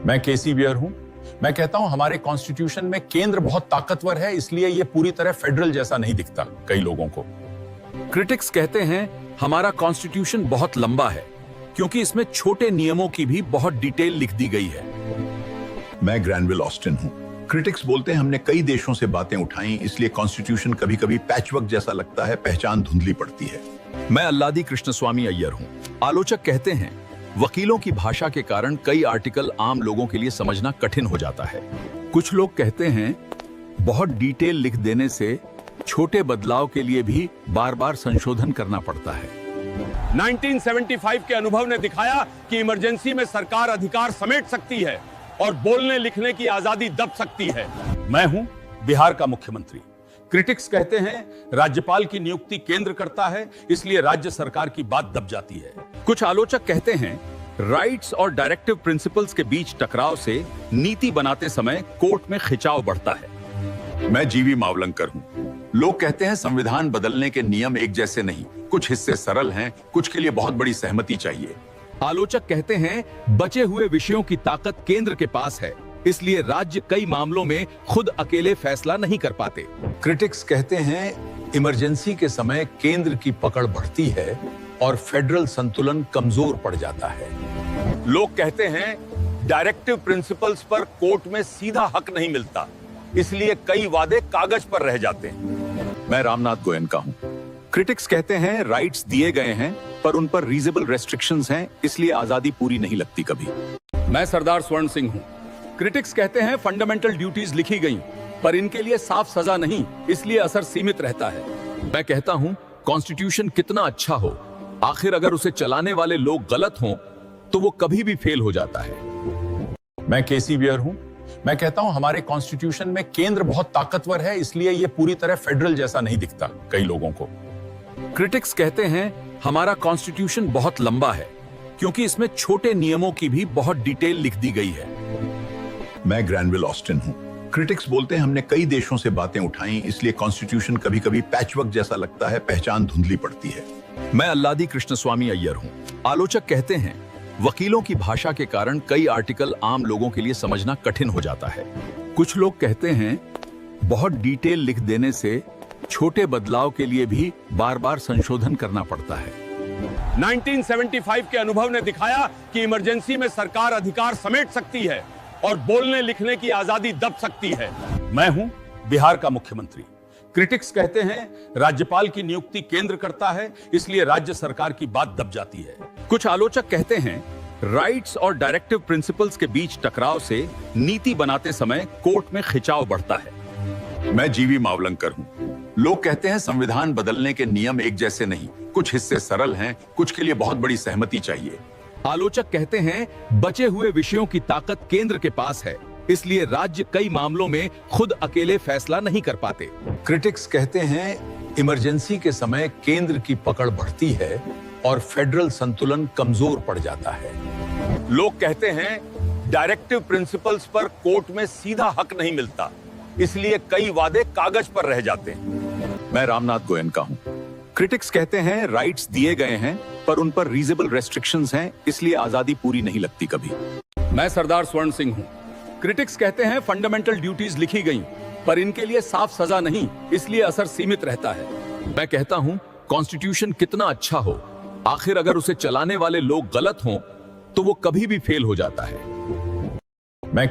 मैं केसी बियर हूं। मैं कहता हूं हमारे कॉन्स्टिट्यूशन में केंद्र बहुत ताकतवर है, इसलिए यह पूरी तरह फेडरल जैसा नहीं दिखता कई लोगों को। क्रिटिक्स कहते हैं हमारा कॉन्स्टिट्यूशन बहुत लंबा है क्योंकि इसमें छोटे नियमों की भी बहुत डिटेल लिख दी गई है। मैं ग्रैनविल ऑस्टिन हूं। क्रिटिक्स बोलते हैं हमने कई देशों से बातें उठाई, इसलिए कॉन्स्टिट्यूशन कभी कभी पैचवर्क जैसा लगता है, पहचान धुंधली पड़ती है। मैं अल्लादी कृष्णस्वामी अय्यर हूं। आलोचक कहते हैं वकीलों की भाषा के कारण कई आर्टिकल आम लोगों के लिए समझना कठिन हो जाता है। कुछ लोग कहते हैं बहुत डिटेल लिख देने से छोटे बदलाव के लिए भी बार बार संशोधन करना पड़ता है। 1975 के अनुभव ने दिखाया कि इमरजेंसी में सरकार अधिकार समेट सकती है और बोलने लिखने की आजादी दब सकती है। मैं हूं बिहार का मुख्यमंत्री। क्रिटिक्स कहते हैं राज्यपाल की नियुक्ति केंद्र करता है, इसलिए राज्य सरकार की बात दब जाती है। कुछ आलोचक कहते हैं राइट्स और डायरेक्टिव प्रिंसिपल्स के बीच टकराव से नीति बनाते समय कोर्ट में खिंचाव बढ़ता है। मैं जीवी मावलंकर हूं। लोग कहते हैं संविधान बदलने के नियम एक जैसे नहीं, कुछ हिस्से सरल हैं, कुछ के लिए बहुत बड़ी सहमति चाहिए। आलोचक कहते हैं बचे हुए विषयों की ताकत केंद्र के पास है, इसलिए राज्य कई मामलों में खुद अकेले फैसला नहीं कर पाते। क्रिटिक्स कहते हैं इमरजेंसी के समय केंद्र की पकड़ बढ़ती है और फेडरल संतुलन कमजोर पड़ जाता है। लोग कहते हैं डायरेक्टिव प्रिंसिपल्स पर कोर्ट में सीधा हक नहीं मिलता, इसलिए कई वादे कागज पर रह जाते हैं। मैं रामनाथ गोयनका हूं। क्रिटिक्स कहते हैं राइट्स दिए गए हैं पर उन पर रीजनेबल रेस्ट्रिक्शंस हैं, इसलिए आजादी पूरी नहीं लगती कभी। मैं सरदार स्वर्ण सिंह हूं। क्रिटिक्स कहते हैं फंडामेंटल ड्यूटीज लिखी गई पर इनके लिए साफ सजा नहीं, इसलिए असर सीमित रहता है। मैं कहता हूं कॉन्स्टिट्यूशन कितना अच्छा हो, आखिर अगर उसे चलाने वाले लोग गलत हों तो वो कभी भी फेल हो जाता है। मैं केसी बियर हूं। मैं कहता हूं हमारे कॉन्स्टिट्यूशन में केंद्र बहुत ताकतवर है, इसलिए यह पूरी तरह फेडरल जैसा नहीं दिखता कई लोगों को। क्रिटिक्स कहते हैं हमारा कॉन्स्टिट्यूशन बहुत लंबा है क्योंकि इसमें छोटे नियमों की भी बहुत डिटेल लिख दी गई है। मैं ग्रैनविल ऑस्टिन हूं। क्रिटिक्स बोलते हैं हमने कई देशों से बातें उठाई, इसलिए कॉन्स्टिट्यूशन कभी कभी पैचवर्क जैसा लगता है, पहचान धुंधली पड़ती है। मैं अल्लादी कृष्णस्वामी अय्यर हूं। आलोचक कहते हैं वकीलों की भाषा के कारण कई आर्टिकल आम लोगों के लिए समझना कठिन हो जाता है। कुछ लोग कहते हैं बहुत डिटेल लिख देने से छोटे बदलाव के लिए भी बार बार संशोधन करना पड़ता है। 1975 के अनुभव ने दिखाया कि इमरजेंसी में सरकार अधिकार समेट सकती है और बोलने लिखने की आजादी दब सकती है। मैं हूं बिहार का मुख्यमंत्री। क्रिटिक्स कहते हैं राज्यपाल की नियुक्ति केंद्र करता है, इसलिए राज्य सरकार की बात दब जाती है। कुछ आलोचक कहते हैं राइट्स और डायरेक्टिव प्रिंसिपल्स के बीच टकराव से नीति बनाते समय कोर्ट में खिंचाव बढ़ता है। मैं जीवी मावलंकर हूं। लोग कहते हैं संविधान बदलने के नियम एक जैसे नहीं, कुछ हिस्से सरल हैं, कुछ के लिए बहुत बड़ी सहमति चाहिए। आलोचक कहते हैं बचे हुए विषयों की ताकत केंद्र के पास है, इसलिए राज्य कई मामलों में खुद अकेले फैसला नहीं कर पाते। क्रिटिक्स कहते हैं इमरजेंसी के समय केंद्र की पकड़ बढ़ती है और फेडरल संतुलन कमजोर पड़ जाता है। लोग कहते हैं डायरेक्टिव प्रिंसिपल्स पर कोर्ट में सीधा हक नहीं मिलता, इसलिए कई वादे कागज पर रह जाते हैं। मैं रामनाथ गोयनका हूं। क्रिटिक्स कहते हैं राइट्स दिए गए हैं पर उन पर रीजनेबल रेस्ट्रिक्शंस हैं, इसलिए आजादी पूरी नहीं लगती कभी। मैं सरदार स्वर्ण सिंह हूं। क्रिटिक्स कहते हैं फंडामेंटल ड्यूटीज लिखी गई पर इनके लिए साफ सजा नहीं, इसलिए असर सीमित रहता है। मैं कहता हूं कॉन्स्टिट्यूशन कितना अच्छा हो, आखिर अगर उसे चलाने वाले लोग गलत हों तो वो कभी भी फेल हो जाता है। मैं